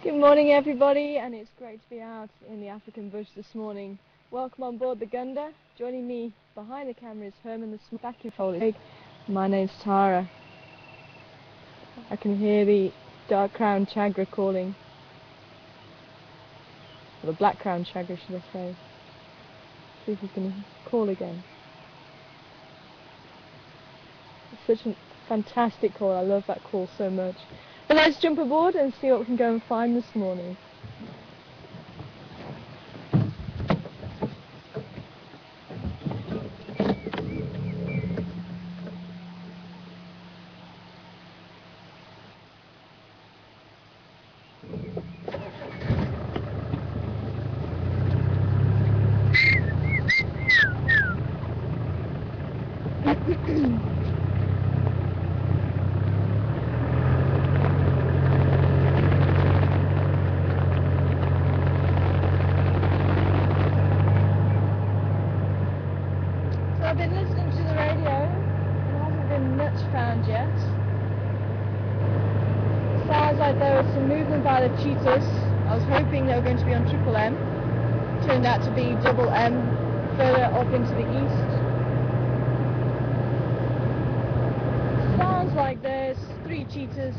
Good morning everybody, and it's great to be out in the African bush this morning. Welcome on board the Gunda. Joining me behind the camera is Herman the vacuum foliage. My name's Tara. I can hear the dark-crowned chagra calling. Or the black-crowned chagra, should I say. See if we can call again. It's such a fantastic call. I love that call so much. But let's jump aboard and see what we can go and find this morning. I've been listening to the radio. There hasn't been much found yet. Sounds like there was some movement by the cheetahs. I was hoping they were going to be on Triple M. Turned out to be Double M, further up into the east. Sounds like there's 3 cheetahs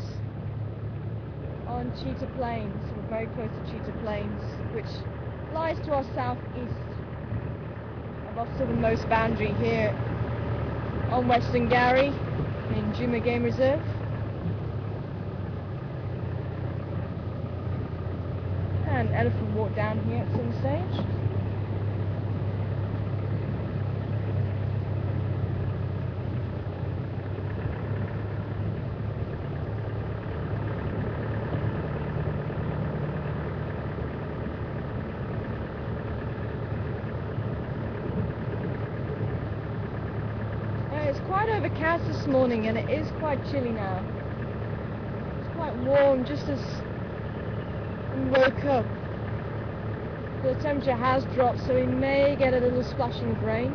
on Cheetah Plains. We're very close to Cheetah Plains, which lies to our southeast. Off southernmost boundary here on Western Gary in Juma Game Reserve. And elephant walk down here at some stage. It's quite overcast this morning and it is quite chilly now. It's quite warm just as we woke up. The temperature has dropped, so we may get a little splashing of rain.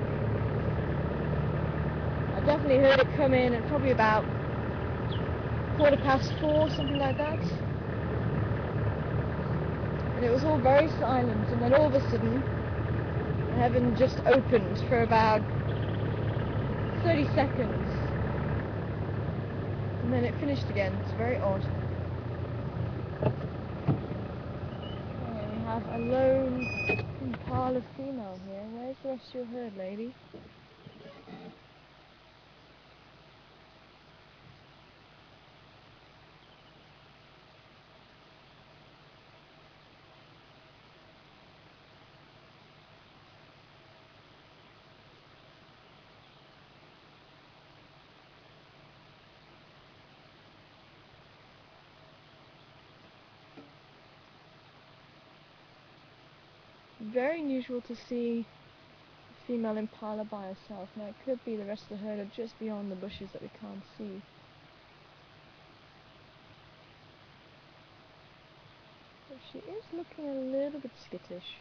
I definitely heard it come in at probably about 4:15, something like that. And it was all very silent, and then all of a sudden the heaven just opened for about 30 seconds, and then it finished again. It's very odd. Okay, we have a lone impala female here. Where's the rest of your herd, lady? Very unusual to see a female impala by herself. Now it could be the rest of the herd are just beyond the bushes that we can't see. But she is looking a little bit skittish.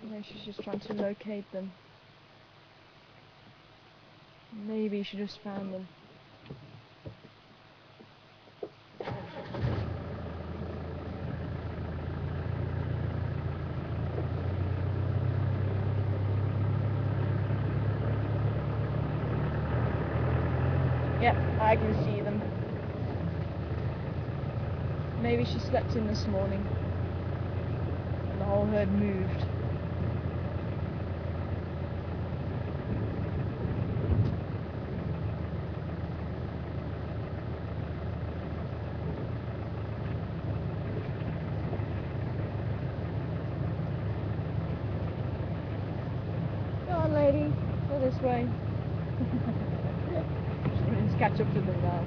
Maybe she's just trying to locate them. Maybe she just found them. Yep, I can see them. Maybe she slept in this morning and the whole herd moved. Go on, lady, go this way. Let's catch up to them now.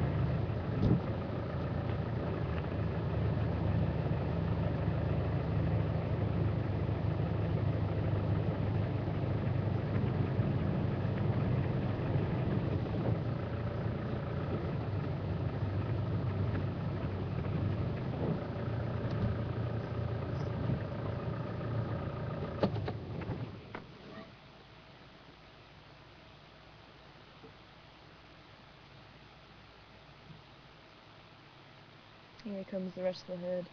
Here comes the rest of the herd.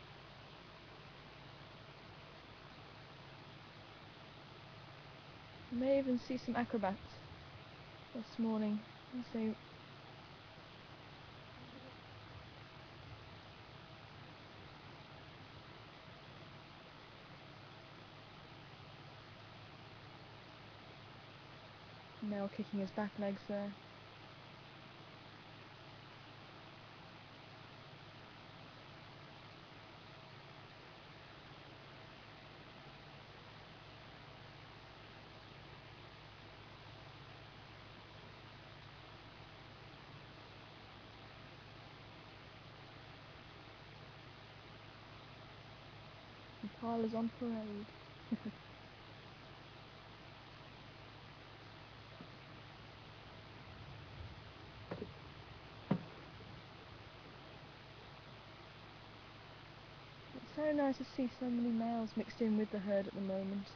You may even see some acrobats this morning. So male kicking his back legs there. Impala's on parade. It's so nice to see so many males mixed in with the herd at the moment.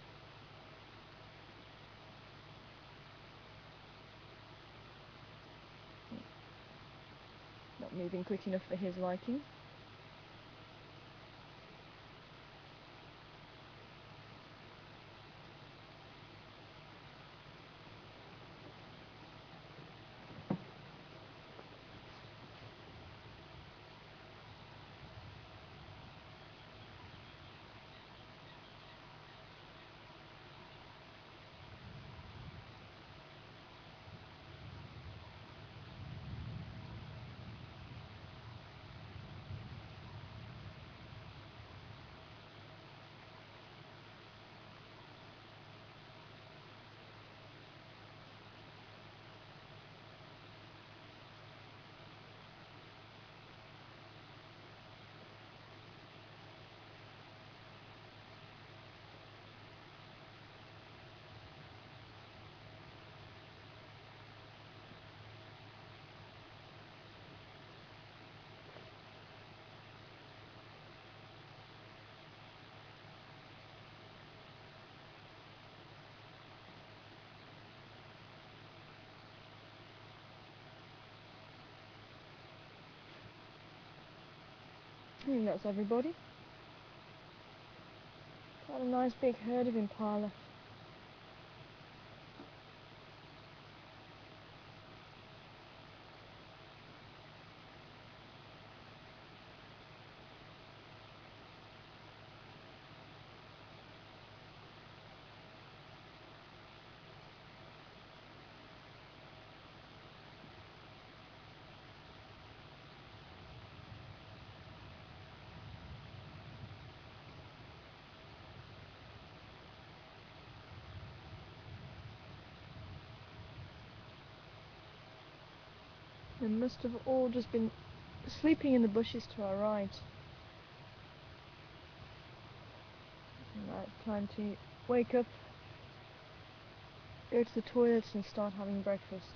Not moving quick enough for his liking. I think that's everybody. Quite a nice big herd of impala. They must have all just been sleeping in the bushes to our right. Right, time to wake up, go to the toilets and start having breakfast.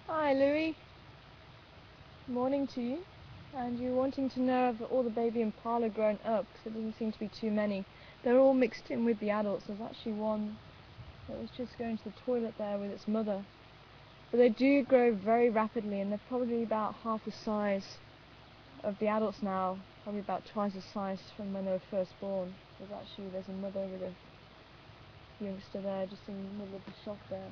Hi Louis, morning to you. And you're wanting to know if all the baby impala grown up, because there doesn't seem to be too many. They're all mixed in with the adults. There's actually one that was just going to the toilet there with its mother. But they do grow very rapidly, and they're probably about half the size of the adults now, probably about twice the size from when they were first born. There's a mother with a youngster there, just in the middle of the shot there.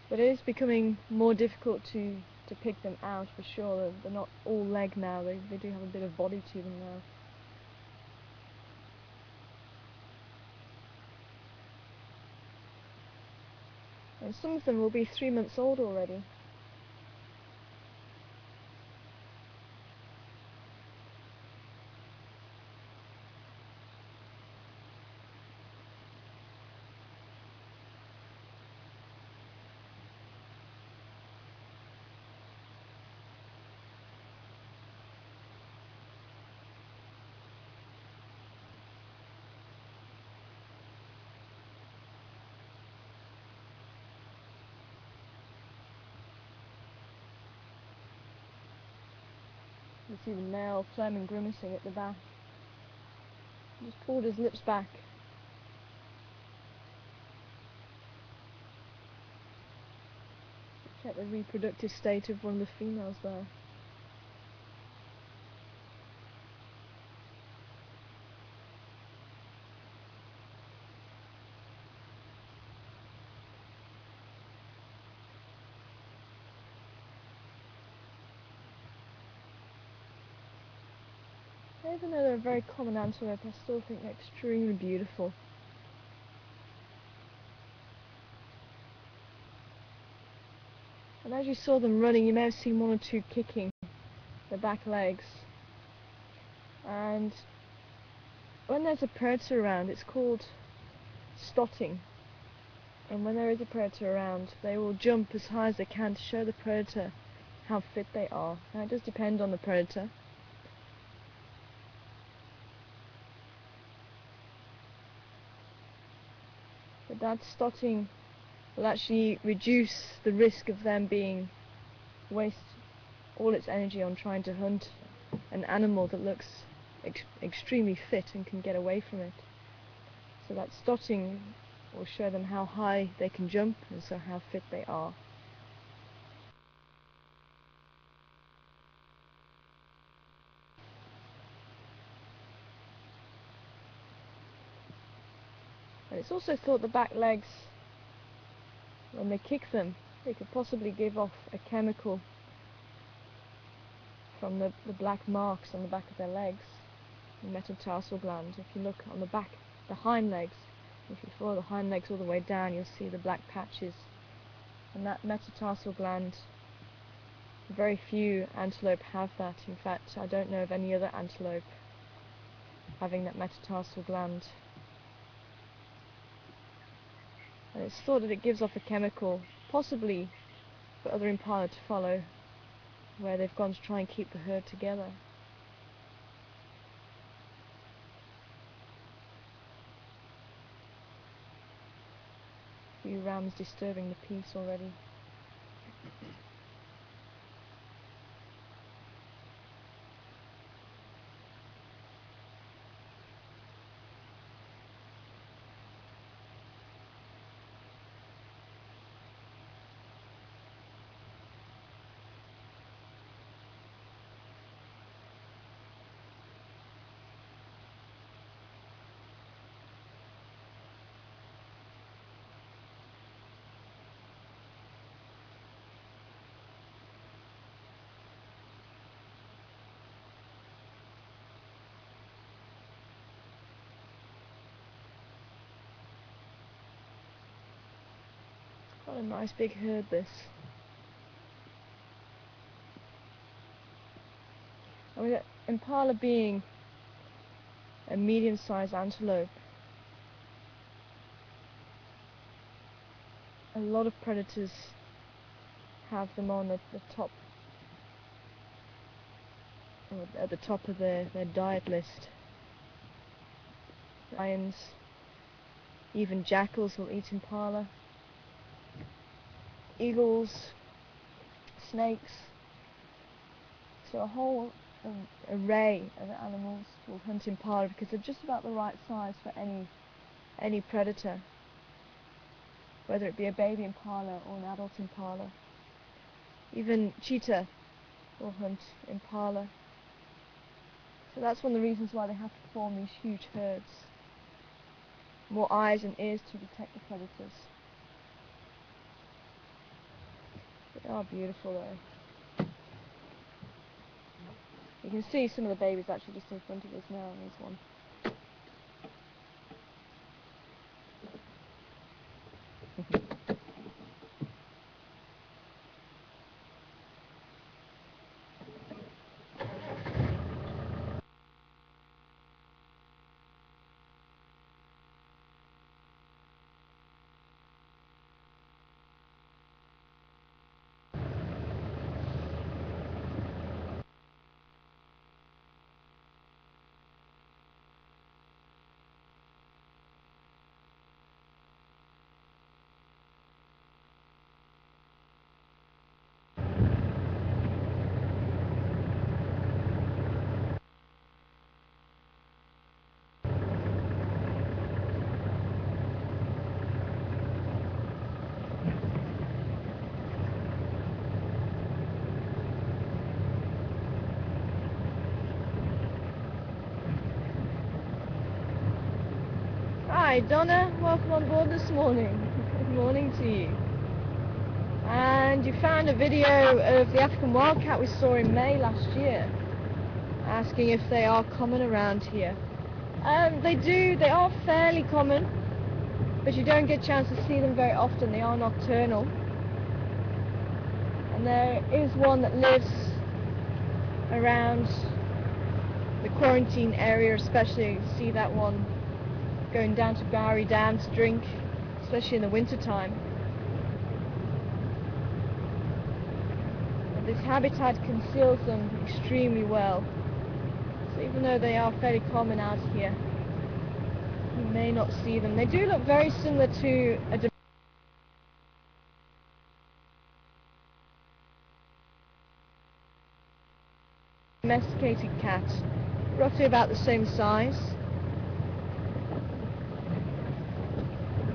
But it is becoming more difficult to pick them out for sure. They're not all leg now, they do have a bit of body to them now. And some of them will be 3 months old already. You see the male flaming grimacing at the back. He just pulled his lips back. Check the reproductive state of one of the females there. Even though they're a very common antelope, I still think they're extremely beautiful. And as you saw them running, you may have seen one or two kicking their back legs. And when there's a predator around, it's called stotting. And when there is a predator around, they will jump as high as they can to show the predator how fit they are. Now it does depend on the predator. But that stotting will actually reduce the risk of them waste all its energy on trying to hunt an animal that looks extremely fit and can get away from it. So that stotting will show them how high they can jump and so how fit they are. And it's also thought the back legs, when they kick them, they could possibly give off a chemical from the black marks on the back of their legs, the metatarsal gland. If you look on the back, the hind legs, if you follow the hind legs all the way down, you'll see the black patches. And that metatarsal gland, very few antelope have that. In fact, I don't know of any other antelope having that metatarsal gland. And it's thought that it gives off a chemical, possibly for other impala to follow, where they've gone to try and keep the herd together. A few rams disturbing the peace already. Quite a nice big herd, this. I mean, impala being a medium-sized antelope, a lot of predators have them on the top, or at the top of their diet list. Lions, even jackals will eat impala. Eagles, snakes, so a whole array of animals will hunt impala because they're just about the right size for any predator, whether it be a baby impala or an adult impala. Even cheetah will hunt impala. So that's one of the reasons why they have to form these huge herds. More eyes and ears to detect the predators. They are beautiful though. You can see some of the babies actually just in front of us now on this one. Hi Donna, welcome on board this morning. Good morning to you. And you found a video of the African wildcat we saw in May last year, asking if they are common around here. They are fairly common, but you don't get a chance to see them very often. They are nocturnal. And there is one that lives around the quarantine area, especially. You see that one going down to Bowery Dam to drink, especially in the winter time. But this habitat conceals them extremely well. So even though they are fairly common out here, you may not see them. They do look very similar to a domesticated cat, roughly about the same size.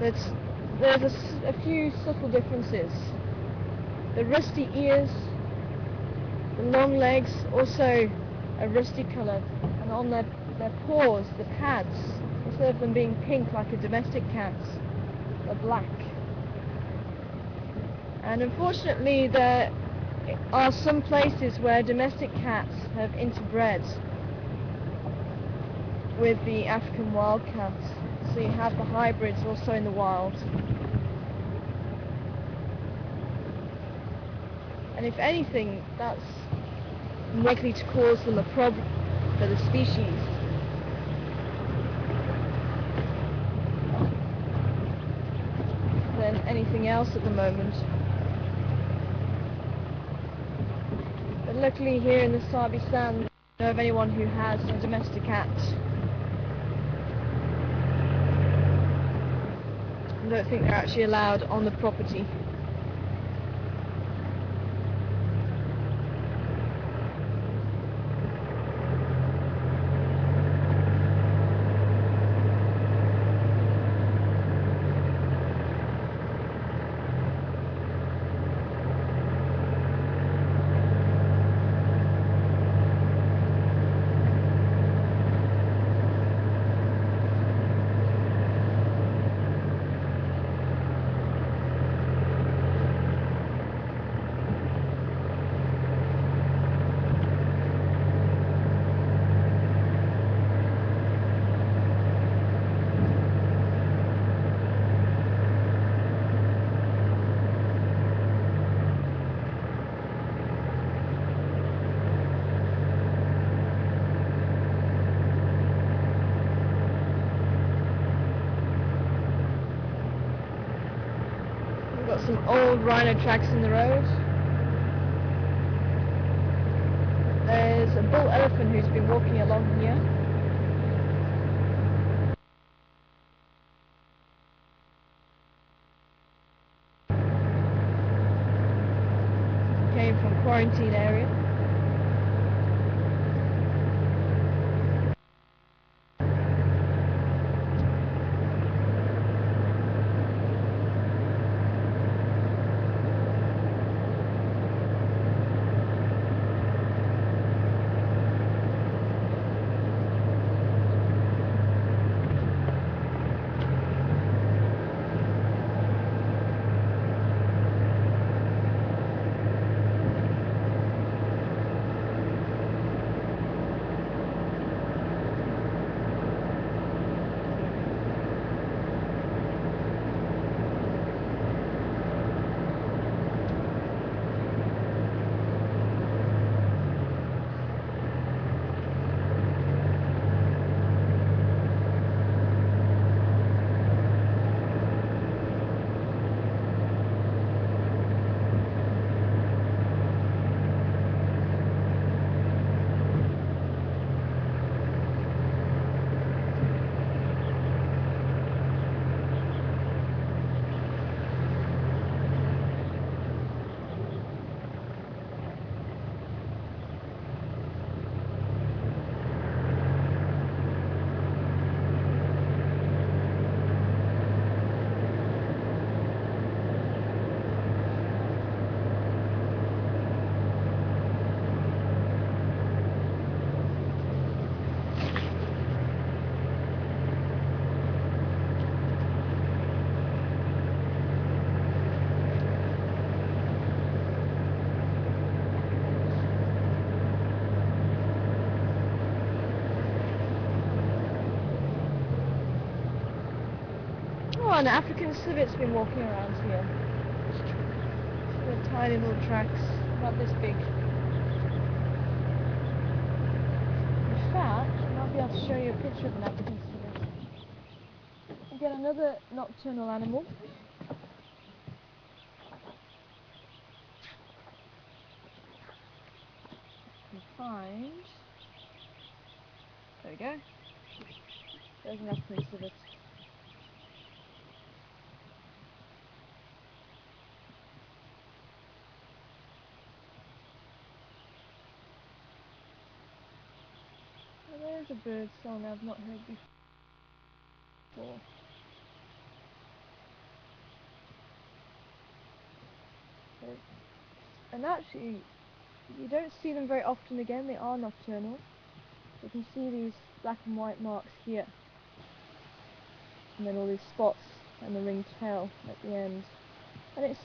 But there's a few subtle differences. The rusty ears, the long legs, also a rusty colour, and on their paws, the pads, instead of them being pink like a domestic cat's, they're black. And unfortunately there are some places where domestic cats have interbred with the African wildcat. So you have the hybrids also in the wild. And if anything, that's likely to cause them a problem for the species. Than anything else at the moment. But luckily here in the Sabi Sand, I don't know of anyone who has a domestic cat. I don't think they're actually allowed on the property. Got some old rhino tracks in the road. There's a bull elephant who's been walking along here. Came from quarantine area. an African civet's been walking around here. Little tiny little tracks, not this big. In fact, I might be able to show you a picture of an African civet. Again, another nocturnal animal. Find. There we go. There's an African civet. Well, there's a bird song I've not heard before. And actually, you don't see them very often again. They are nocturnal. You can see these black and white marks here. And then all these spots and the ringed tail at the end. And it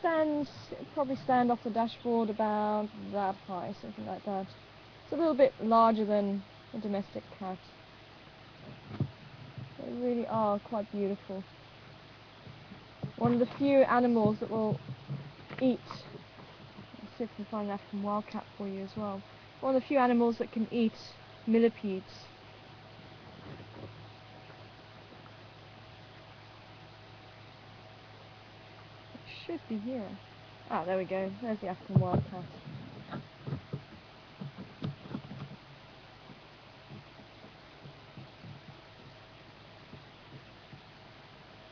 probably stand off the dashboard about that high, something like that. It's a little bit larger than a domestic cat. They really are quite beautiful. One of the few animals that will eat. Let's see if I can find an African wildcat for you as well. One of the few animals that can eat millipedes. Should be here. Ah, there we go. There's the African wildcat.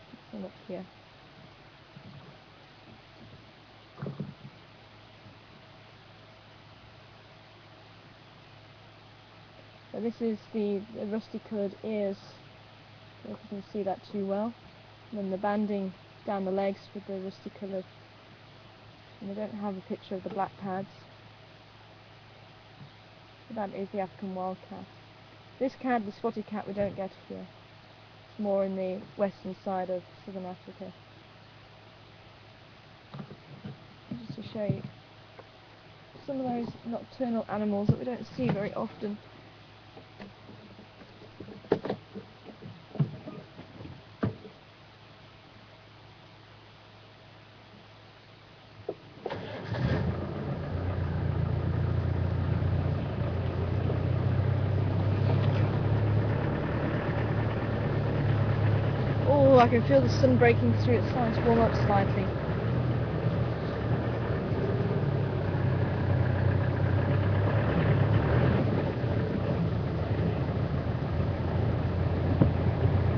This one up here. So this is the rusty coloured ears. I don't know if you can see that too well. And then the banding down the legs with the rusty coloured. And they don't have a picture of the black pads. But that is the African wildcat. This cat, the spotted cat, we don't get here. It's more in the western side of southern Africa. Just to show you some of those nocturnal animals that we don't see very often. Oh, I can feel the sun breaking through. It's starting to warm up slightly.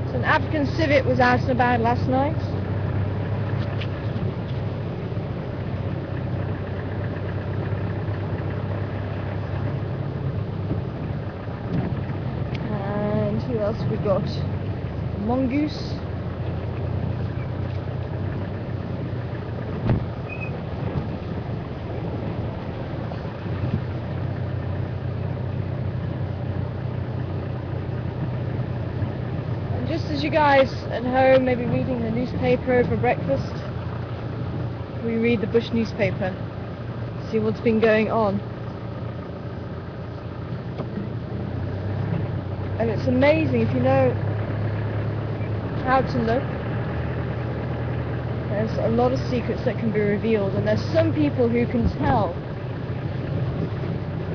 So an African civet was out and about last night. And who else have we got? Mongoose. Just as you guys at home may be reading the newspaper for breakfast, we read the bush newspaper, see what's been going on. And it's amazing if you know how to look. There's a lot of secrets that can be revealed, and there's some people who can tell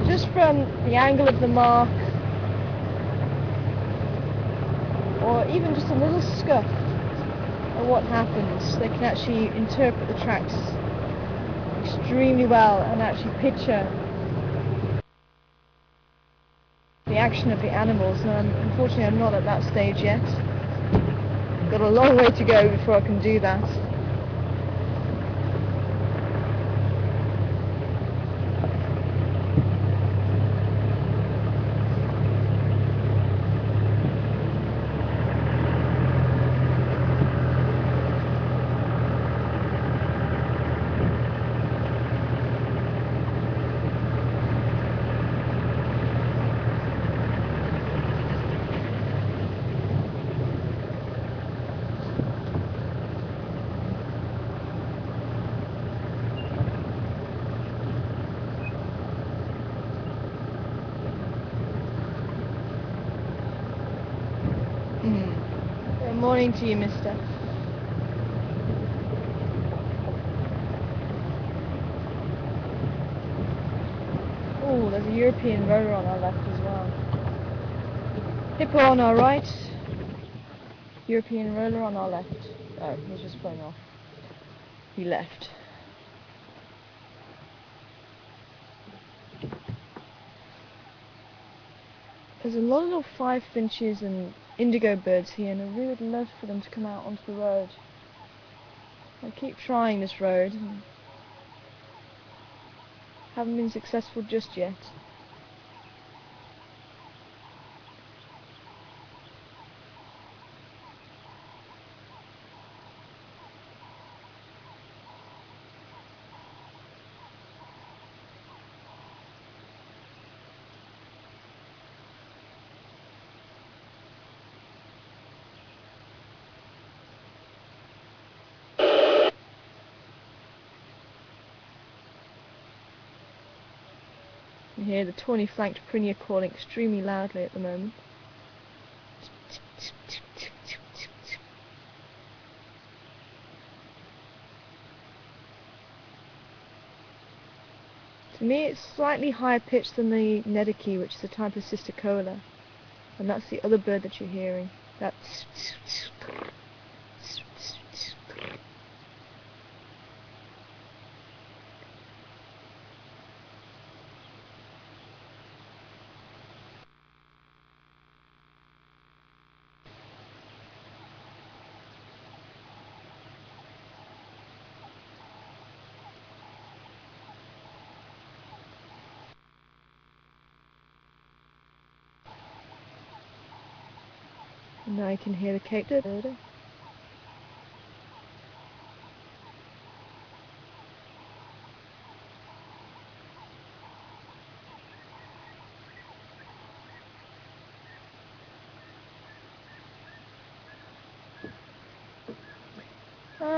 just from the angle of the mark, or even just a little scuff of what happens. They can actually interpret the tracks extremely well and actually picture the action of the animals. And unfortunately I'm not at that stage yet. Got a long way to go before I can do that. Good morning to you, mister. there's a European roller on our left as well. Hippo on our right, European roller on our left. Oh, he's just flown off. He left. There's a lot of little five-finches and indigo birds here, and I really would love for them to come out onto the road. I keep trying this road, and haven't been successful just yet. You hear the tawny flanked prinia calling extremely loudly at the moment. To me it's slightly higher pitched than the Nediki, which is a type of cisticola, and that's the other bird that you're hearing. That's and now you can hear the Cape bird.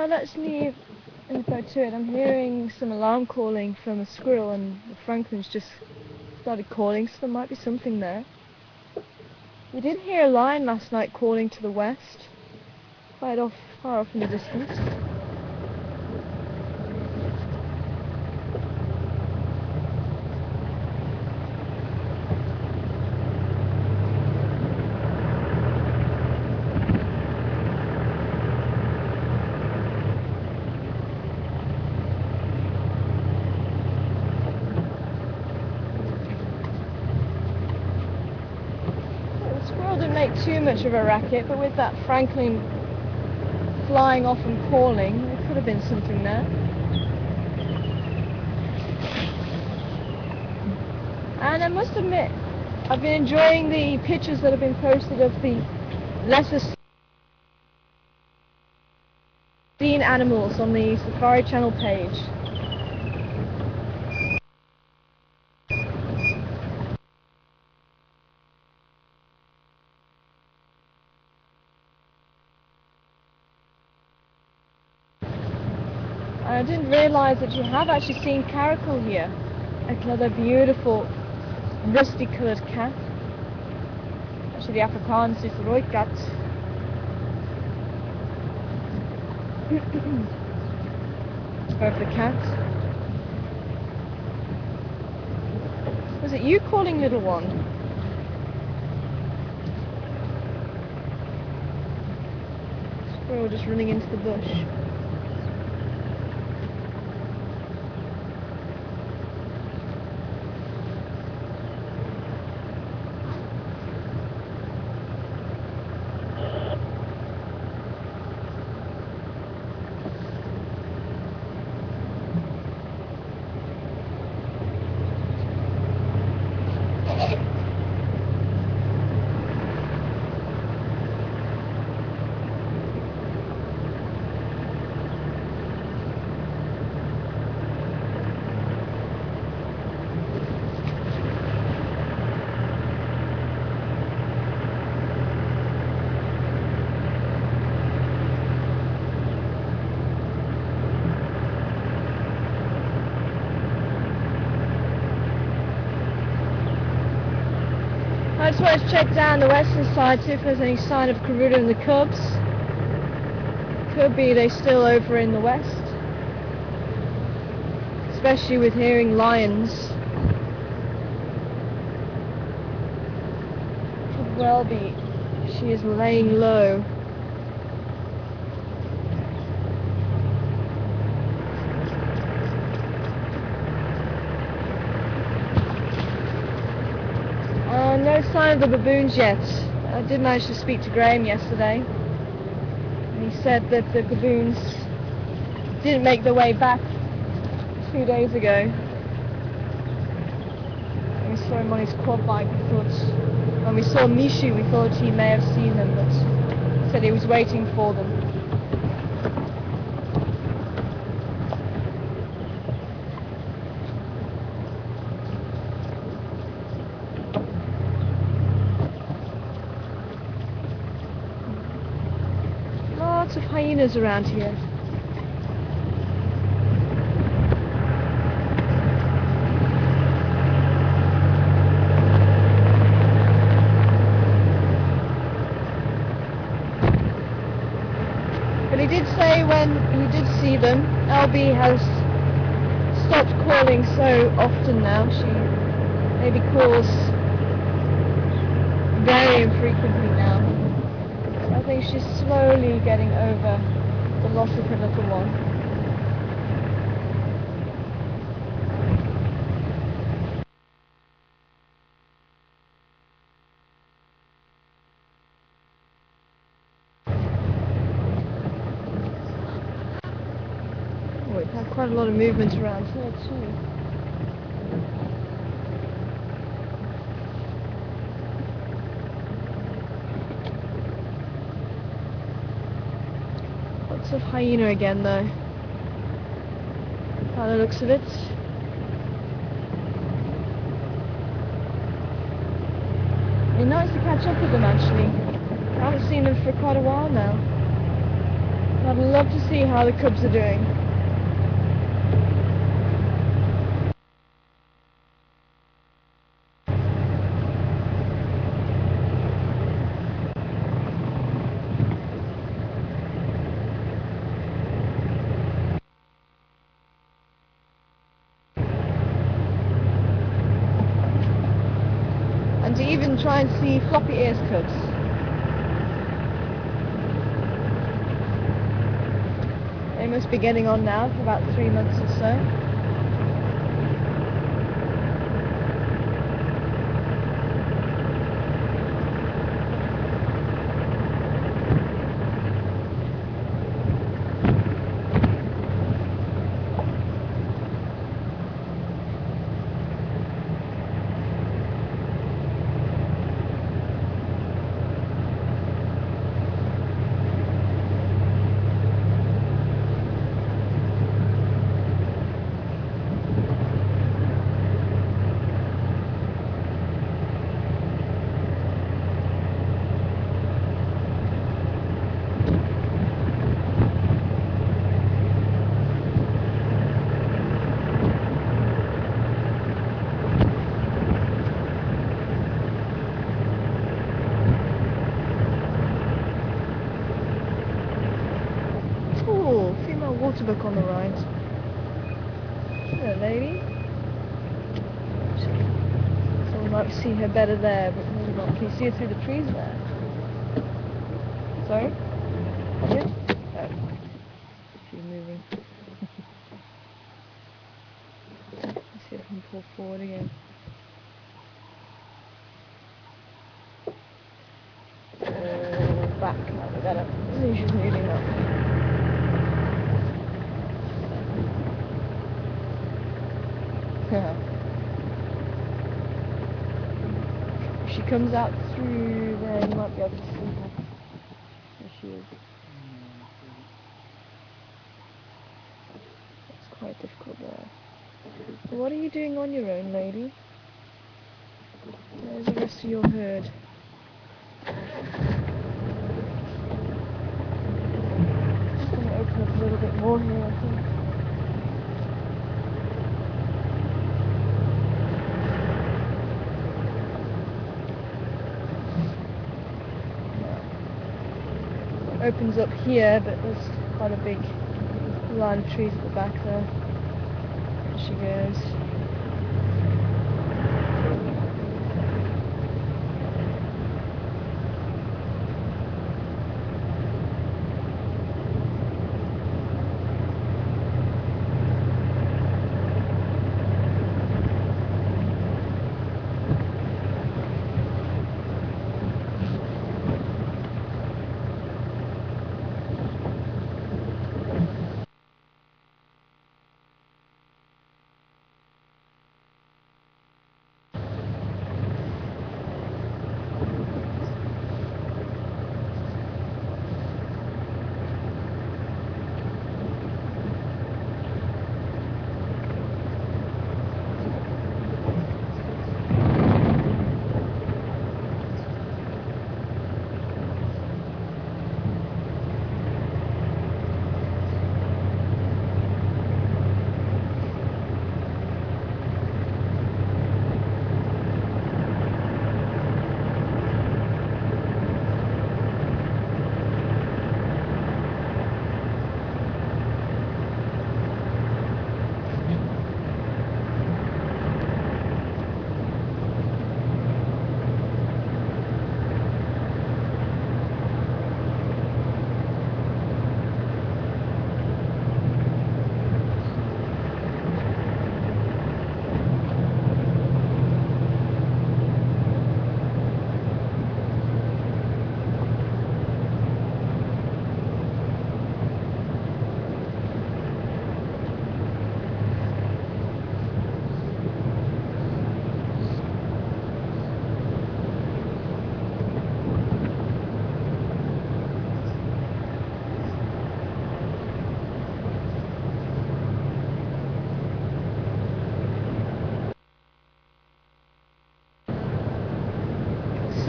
Let's leave info to it. I'm hearing some alarm calling from a squirrel, and the Franklin's just started calling, so there might be something there. We did hear a lion last night calling to the west, quite far off in the distance. Didn't make too much of a racket, but with that Franklin flying off and calling, there could have been something there. And I must admit, I've been enjoying the pictures that have been posted of the lesser seen animals on the Safari Channel page. I didn't realise that you have actually seen caracal here. Another beautiful rusty coloured cat. Actually the Afrikaans is rooi kat. Over the cat. Was it you calling, little one? Squirrel just running into the bush. I just want to check down the western side, see if there's any sign of Karuta and the cubs. Could be they're still over in the west. Especially with hearing lions well be. She is laying low. No sign of the baboons yet. I did manage to speak to Graham yesterday. And he said that the baboons didn't make their way back 2 days ago. When we saw him on his quad bike, we thought, when we saw Mishu, we thought he may have seen them, but he said he was waiting for them. Lots of hyenas around here. But he did say when he did see them, LB has stopped calling so often now. She maybe calls very infrequently now. So I think she's slowly getting over the loss of her little one. We've had quite a lot of movement around here too. Lots of hyena again though, by the looks of it. It'd be nice to catch up with them actually. I haven't seen them for quite a while now. I'd love to see how the cubs are doing. And to even try and see floppy ears cubs. They must be getting on now for about 3 months or so. Waterbuck on the right. Hello, lady. Someone might see her better there, but maybe not. Can you see her through the trees there? Sorry? Yeah? Oh. She's moving. Let's see if I can pull forward again. Back. That'll be better. See, she's moving up. If she comes out through there, you might be able to see her. There she is. It's quite difficult there. So what are you doing on your own, lady? There's the rest of your herd. Just going to open up a little bit more here, I think. Opens up here, but there's quite a big line of trees at the back there. There she goes.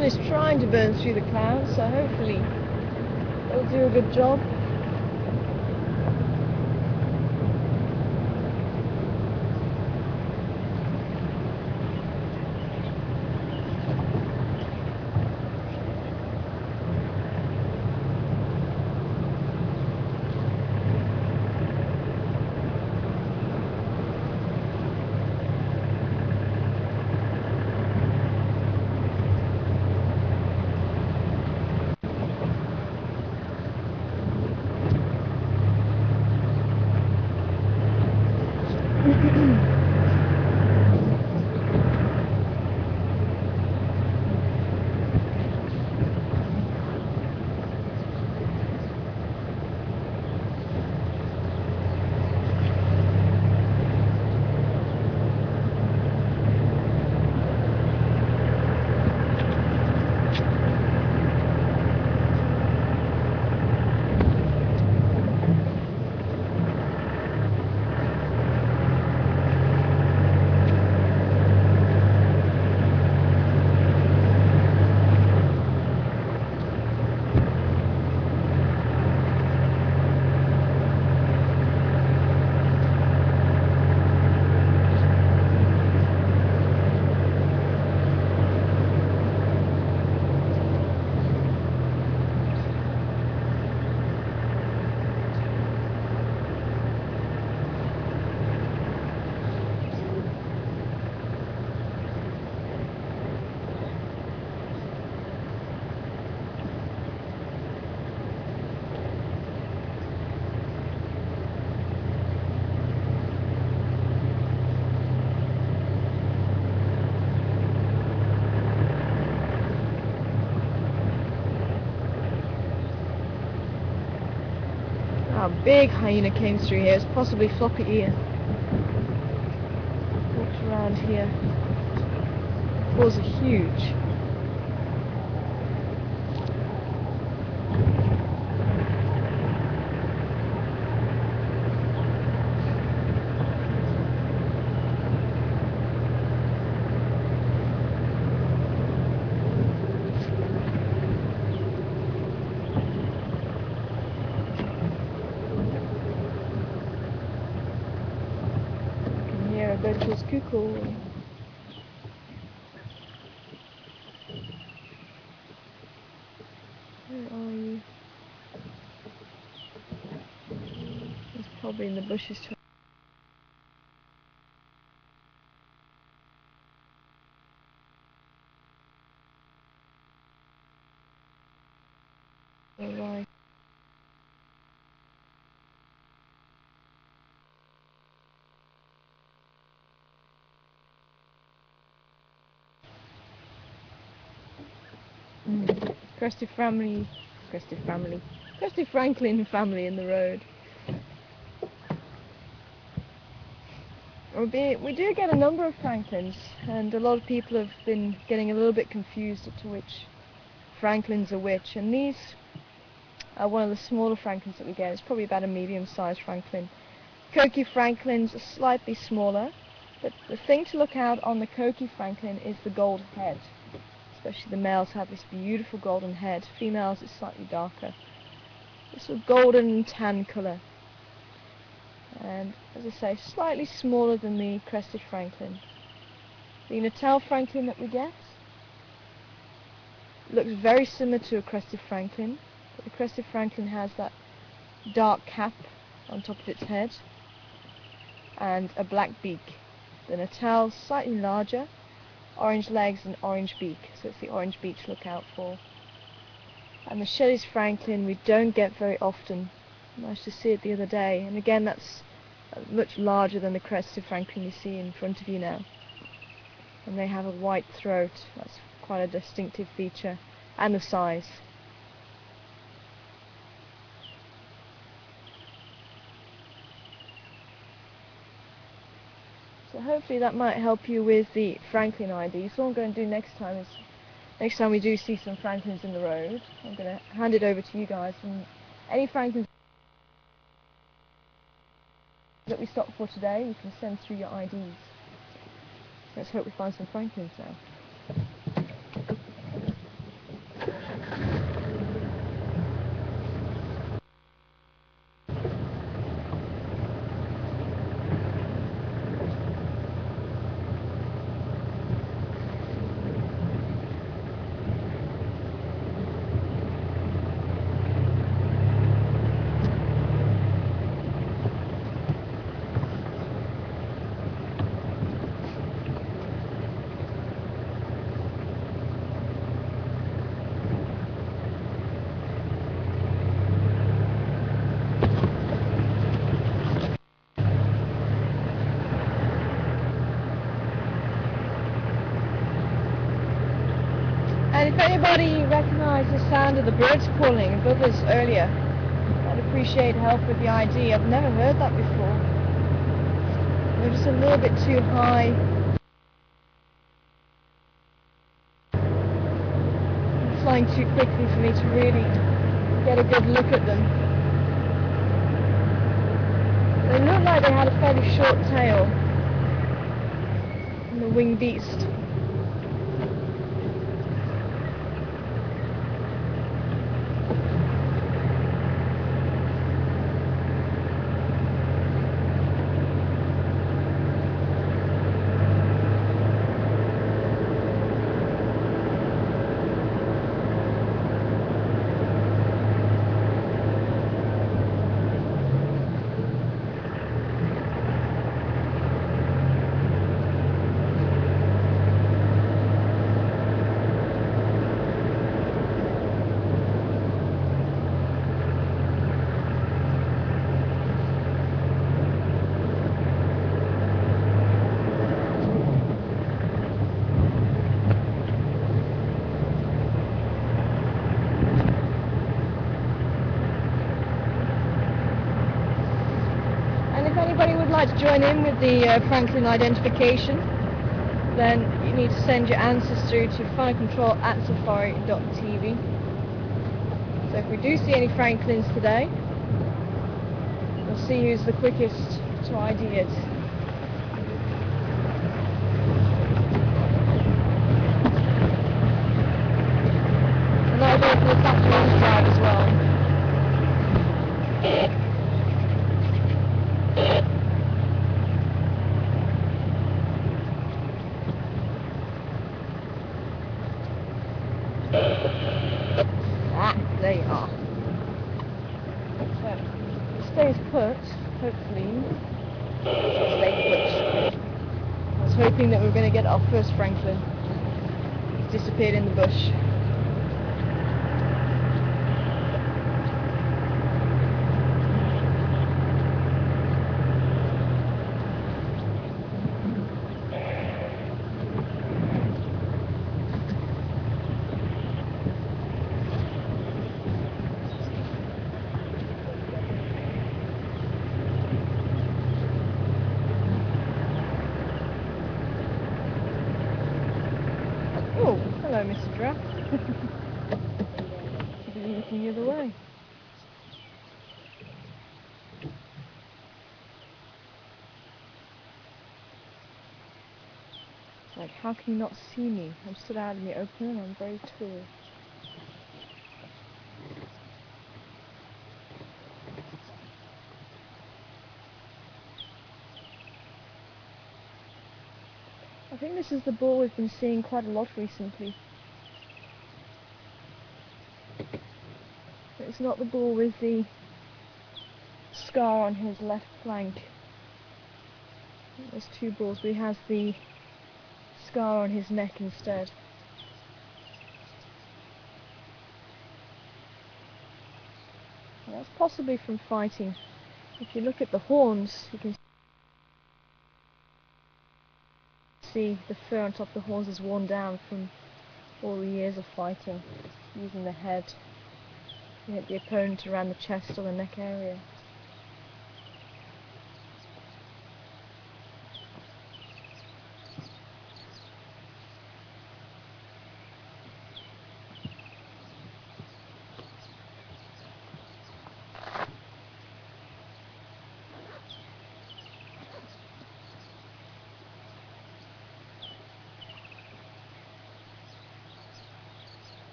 sun is trying to burn through the clouds, so hopefully it'll do a good job. A big hyena came through here. It's possibly flock ear. Walked around here. Paws are huge. Bertel's cuckoo. Where are you? He's probably in the bushes. Right. Crested Franklin family in the road. We do get a number of Franklins, and a lot of people have been getting a little bit confused as to which Franklins are which, and these are one of the smaller Franklins that we get. It's probably about a medium-sized Franklin. Coqui Franklins are slightly smaller, but the thing to look out on the Coqui Franklin is the gold head. Especially the males have this beautiful golden head. Females is slightly darker. This sort of golden and tan colour. And as I say, slightly smaller than the Crested Franklin. The Natal Franklin that we get looks very similar to a Crested Franklin, but the Crested Franklin has that dark cap on top of its head and a black beak. The Natal slightly larger, orange legs and orange beak, so it's the orange beak to look out for. And the Shelley's Franklin we don't get very often. I managed to see it the other day, and again that's much larger than the Crested Franklin you see in front of you now. And they have a white throat. That's quite a distinctive feature, and the size. So hopefully that might help you with the Franklin ID. So what I'm going to do next time is, next time we do see some Franklins in the road, I'm going to hand it over to you guys, and any Franklins that we stop for today, you can send through your IDs. Let's hope we find some Franklins now. anybody recognised the sound of the birds calling above us earlier, I'd appreciate help with the ID. I've never heard that before. They're just a little bit too high. They're flying too quickly for me to really get a good look at them. They look like they had a fairly short tail. And the winged beast. If anybody would like to join in with the Franklin identification, then you need to send your answers through to finecontrol@safari.tv. So if we do see any Franklins today, we'll see who's the quickest to ID it. And that'll go for this afternoon's drive as well. Ah, there you are. So, it stays put, hopefully. Stay put. I was hoping that we were going to get our first Franklin. He's disappeared in the bush. Oh, hello, Mr. Draft. You've been looking the other way. It's like, how can you not see me? I'm stood out in the open and I'm very tall. I think this is the bull we've been seeing quite a lot recently. It's not the bull with the scar on his left flank. There's two bulls, but he has the scar on his neck instead. And that's possibly from fighting. If you look at the horns, you can see the fur on top of the horns is worn down from all the years of fighting, using the head to hit the opponent around the chest or the neck area.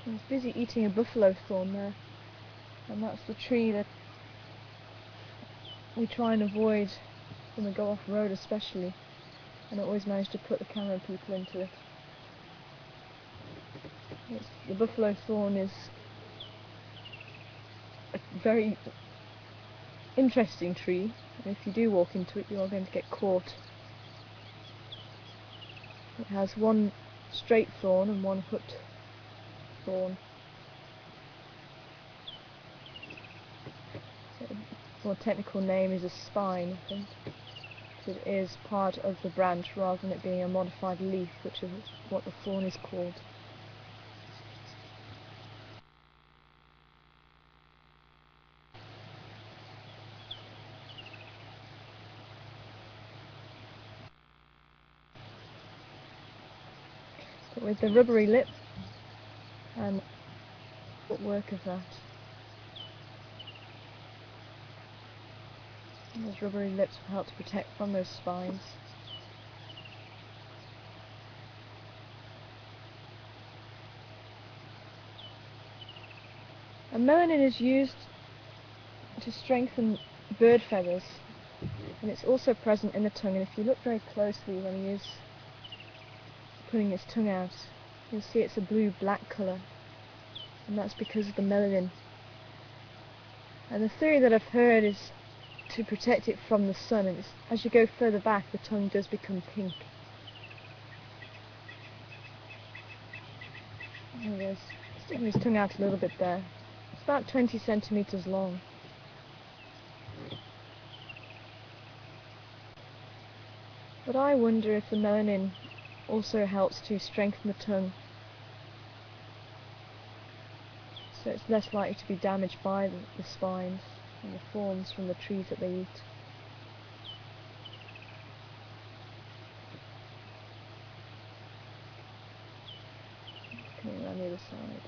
He's busy eating a buffalo thorn there, and that's the tree that we try and avoid when we go off-road especially, and I always manage to put the camera people into it. The buffalo thorn is a very interesting tree, and if you do walk into it you are going to get caught. It has one straight thorn and one hooked thorn. So the more technical name is a spine, I think. It is part of the branch rather than it being a modified leaf, which is what the thorn is called. But with the rubbery lip and the footwork of that, those rubbery lips will help to protect from those spines. And melanin is used to strengthen bird feathers, and it's also present in the tongue. And if you look very closely when he is putting his tongue out, you'll see it's a blue-black colour, and that's because of the melanin. And the theory that I've heard is to protect it from the sun, and as you go further back the tongue does become pink. There he is, sticking his tongue out a little bit there. It's about 20 centimetres long. But I wonder if the melanin also helps to strengthen the tongue, so it's less likely to be damaged by the spines and the thorns from the trees that they eat. Coming around the other side.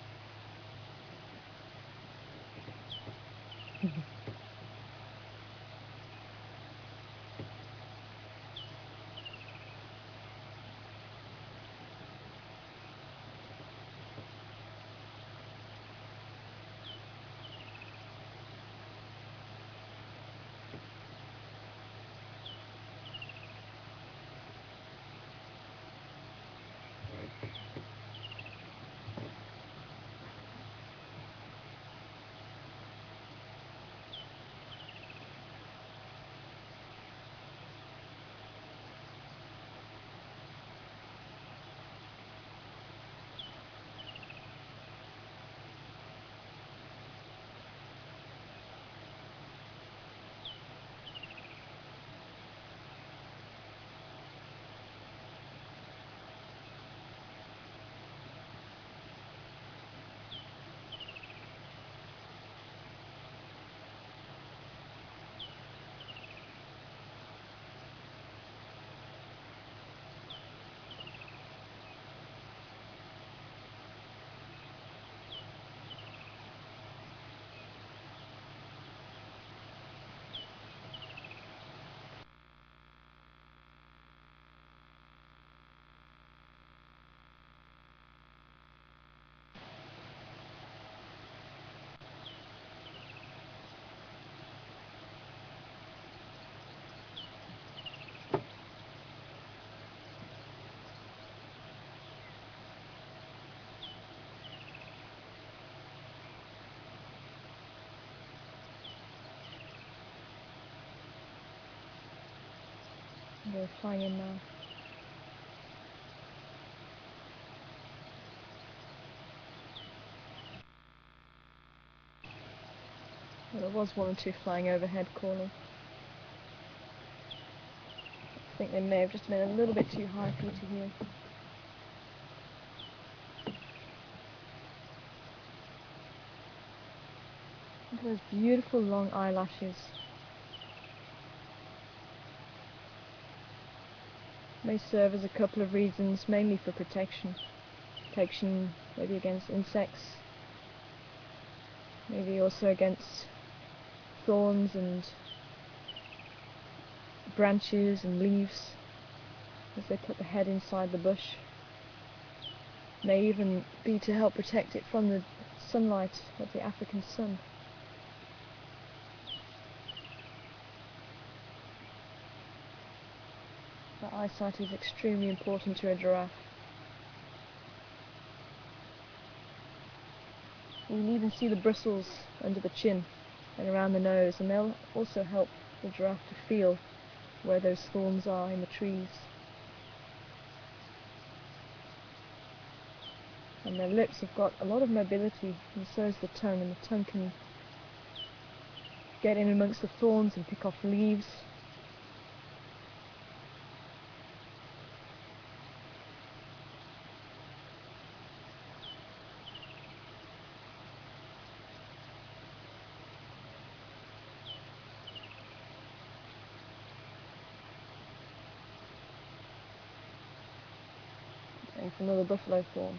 They're flying in now. Well, there was one or two flying overhead calling. I think they may have just been a little bit too high for you to hear. Look at those beautiful long eyelashes. May serve as a couple of reasons, mainly for protection. Protection maybe against insects, maybe also against thorns and branches and leaves as they put the head inside the bush. May even be to help protect it from the sunlight of the African sun. That eyesight is extremely important to a giraffe. You can even see the bristles under the chin and around the nose, and they'll also help the giraffe to feel where those thorns are in the trees. and their lips have got a lot of mobility, and so is the tongue, and the tongue can get in amongst the thorns and pick off leaves. And another buffalo thorn.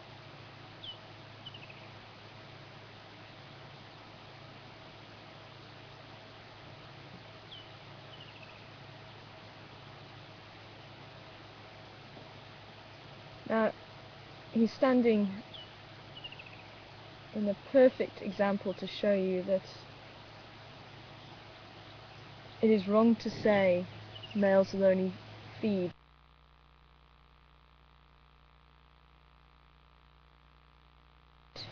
Now, he's standing in a perfect example to show you that it is wrong to say males will only feed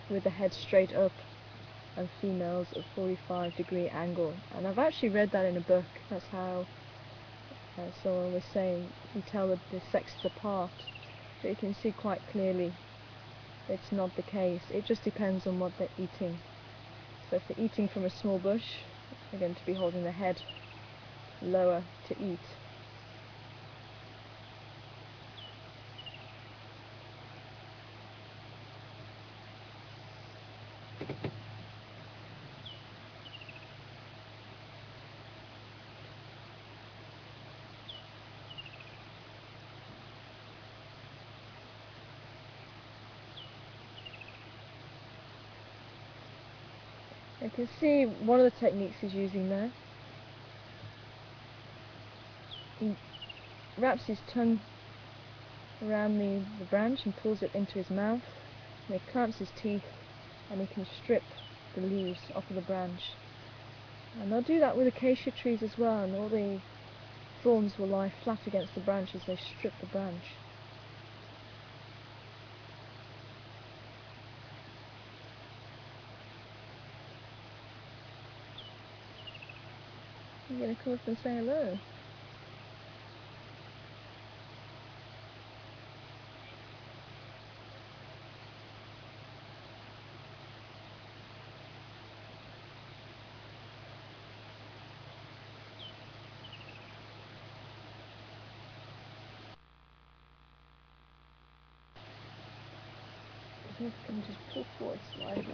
with the head straight up and females at 45-degree angle. And I've actually read that in a book. That's how someone was saying you tell the sexes apart. But you can see quite clearly it's not the case. It just depends on what they're eating. So if they're eating from a small bush, they're going to be holding the head lower to eat. You can see one of the techniques he's using there. He wraps his tongue around the branch and pulls it into his mouth, and he clamps his teeth, and he can strip the leaves off of the branch. And they'll do that with acacia trees as well, and all the thorns will lie flat against the branch as they strip the branch. I'm going to come up and say hello. I can just pull forward slightly.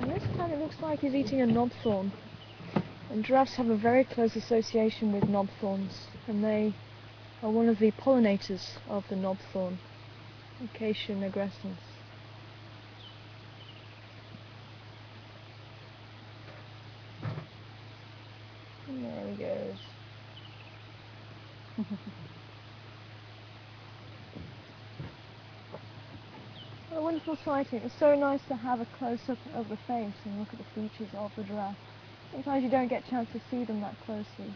This time it looks like he's eating a knobthorn. And giraffes have a very close association with knobthorns, and they are one of the pollinators of the knobthorn, Acacia nigrescens. And there he goes. What a wonderful sighting. It's so nice to have a close-up of the face and look at the features of the giraffe. Sometimes you don't get a chance to see them that closely.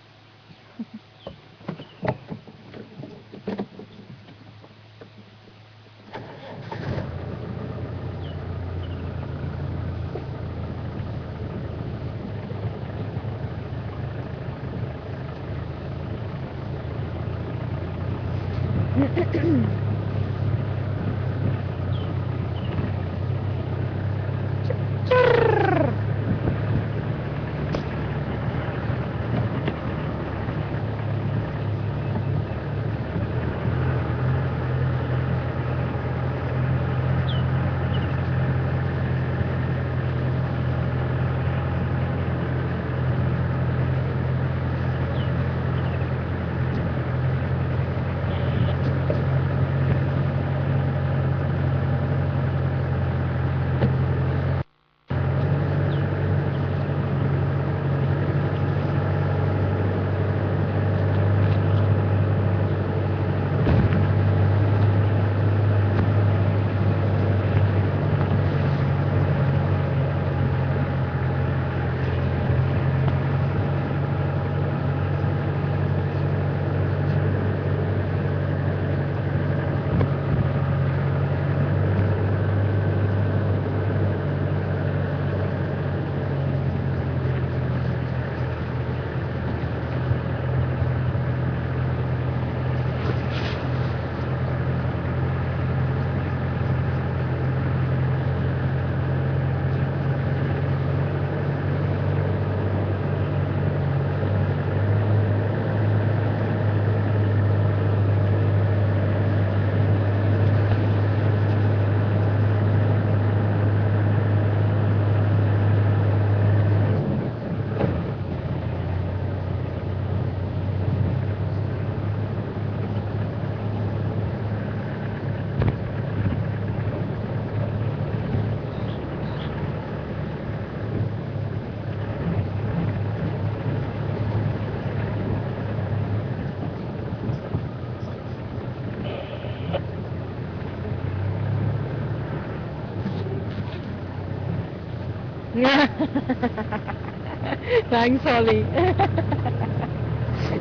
Thanks, Holly.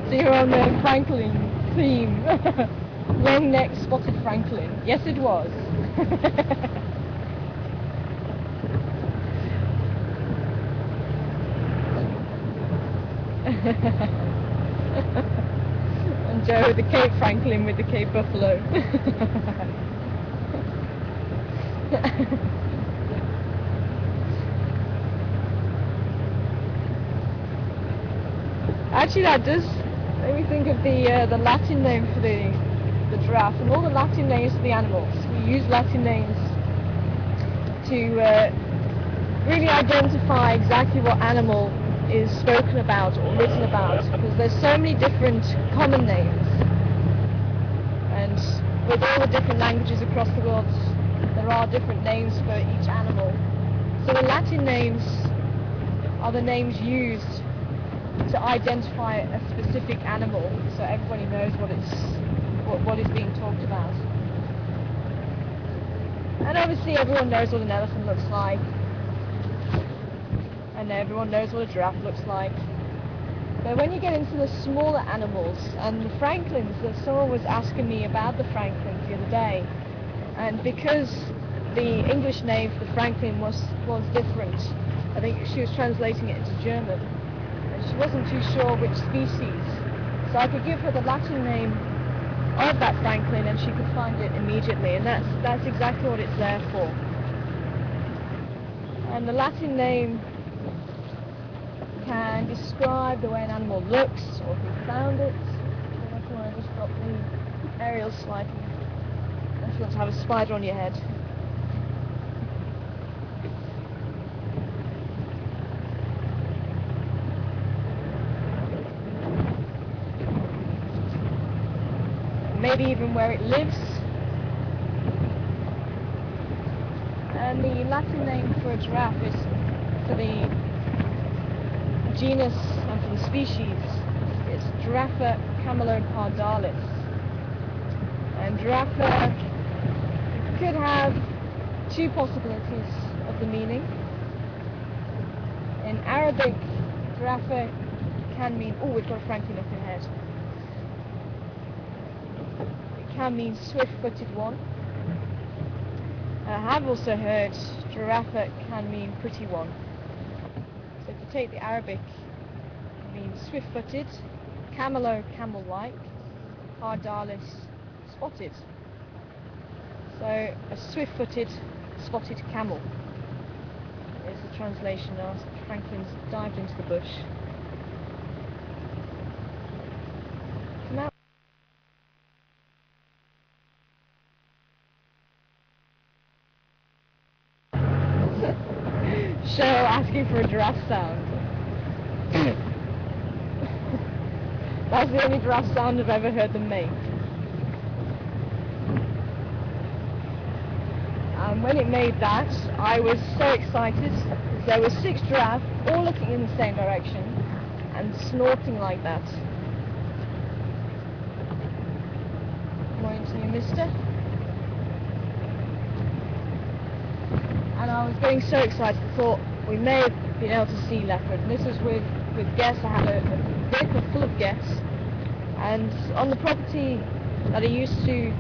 So you're on the Franklin theme. Long-necked spotted Franklin. Yes, it was. And Joe, the Cape Franklin with the Cape Buffalo. Actually, that does make me think of the Latin name for the giraffe, and all the Latin names for the animals. We use Latin names to really identify exactly what animal is spoken about or written about, because there's so many different common names, and with all the different languages across the world, there are different names for each animal. So the Latin names are the names used to identify a specific animal, so everybody knows what is being talked about. And obviously everyone knows what an elephant looks like, and everyone knows what a giraffe looks like. But when you get into the smaller animals, and the franklins, that someone was asking me about the franklins the other day, and because the English name for the franklin was different, I think she was translating it into German, and she wasn't too sure which species, so I could give her the Latin name of that franklin and she could find it immediately, and that's exactly what it's there for. And the Latin name can describe the way an animal looks, or who found it. So if you want to just drop the aerial slightly, if you want to have a spider on your head. Maybe even where it lives. And the Latin name for a giraffe is, for the genus and for the species, it's Giraffa camelopardalis. And giraffa could have two possibilities of the meaning. In Arabic, giraffa can mean, oh, we've got a franklin up ahead. It can mean swift-footed one. I have also heard giraffa can mean pretty one. So if you take the Arabic, it means swift-footed, camelo, camel-like, pardalis, spotted. So a swift-footed, spotted camel is the translation after Franklin's dived into the bush. Now Cheryl asking for a giraffe sound. That's the only giraffe sound I've ever heard them make. And when it made that, I was so excited. There were 6 giraffes, all looking in the same direction, and snorting like that. Morning to you, mister. And I was getting so excited, I thought we may have been able to see leopard. And this was with guests. I had a vehicle full of guests, and on the property that I used to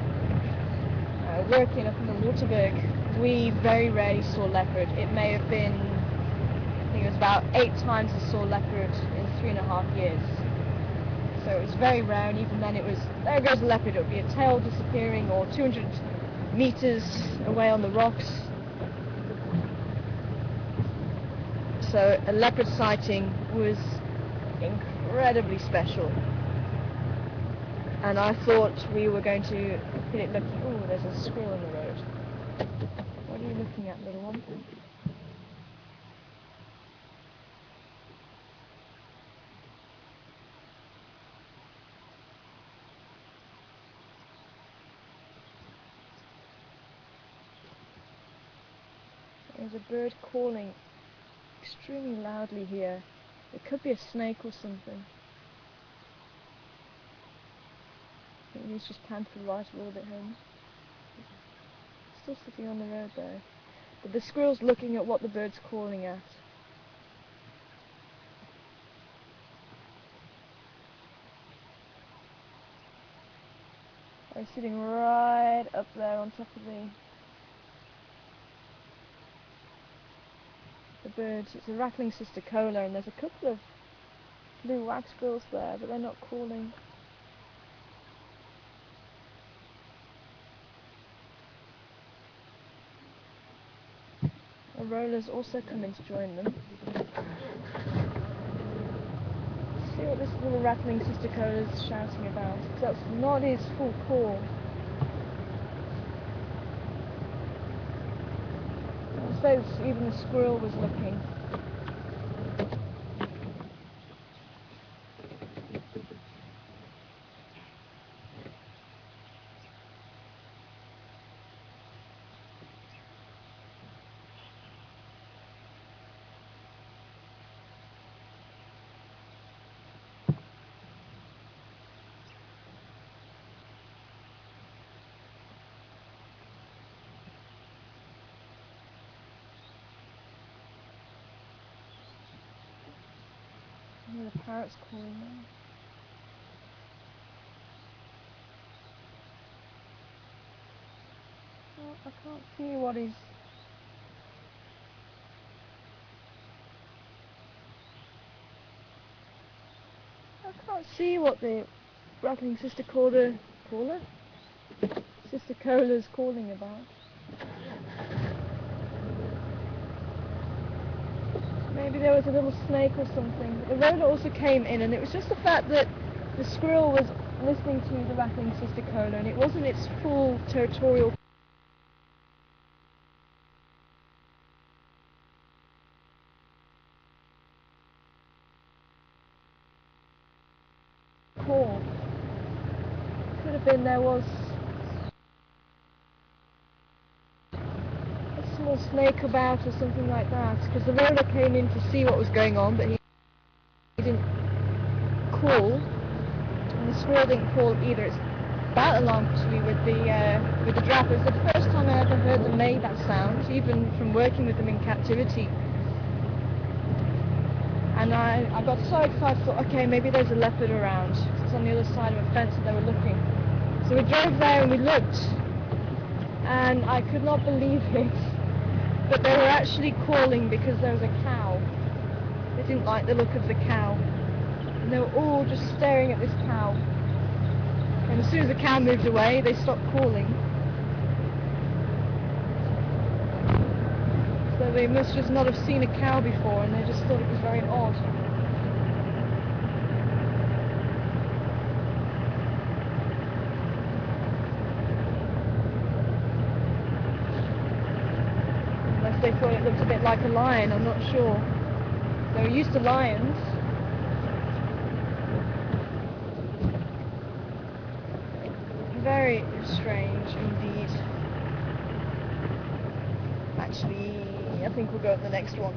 work in up in the Waterberg, we very rarely saw leopard. It may have been, I think it was about 8 times I saw leopard in 3.5 years. So it was very rare, and even then it was, there goes a leopard. It would be a tail disappearing, or 200 meters away on the rocks. So a leopard sighting was incredibly special. And I thought we were going to hit it lucky. Oh, there's a squirrel in the road. What are you looking at, little one? There's a bird calling extremely loudly here. It could be a snake or something. I think he's just panther right a little bit home. Still sitting on the road there. But the squirrel's looking at what the bird's calling at. They're sitting right up there on top of the birds. It's a rattling cisticola, and there's a couple of blue wax bills there, but they're not calling. A roller's also come in to join them. Let's see what this little rattling cisticola's shouting about. That's not his full call. I suppose even the squirrel was looking. Oh, the parrot's calling now. Oh, I can't see what he's... I can't see what the rattling cisticola's calling about. Maybe there was a little snake or something. The roller also came in, and it was just the fact that the squirrel was listening to the rattling cisticola, and it wasn't its full territorial call. Could have been there was a small snake about or something like that, because the roller came in to see what was going on, but he didn't call, and the squirrel didn't call either. It's about alarm actually with the giraffe. It was the first time I ever heard them make that sound, even from working with them in captivity. And I got so excited, thought, okay, maybe there's a leopard around. It's on the other side of a fence and they were looking. So we drove there and we looked, and I could not believe it, but they were actually calling because there was a cow. They didn't like the look of the cow, and they were all just staring at this cow. And as soon as the cow moved away, they stopped calling. So they must just not have seen a cow before, and they just thought it was very odd. Unless they thought it looked a bit like a lion, I'm not sure. They were used to lions. Very strange indeed. Actually, I think we'll go to the next one.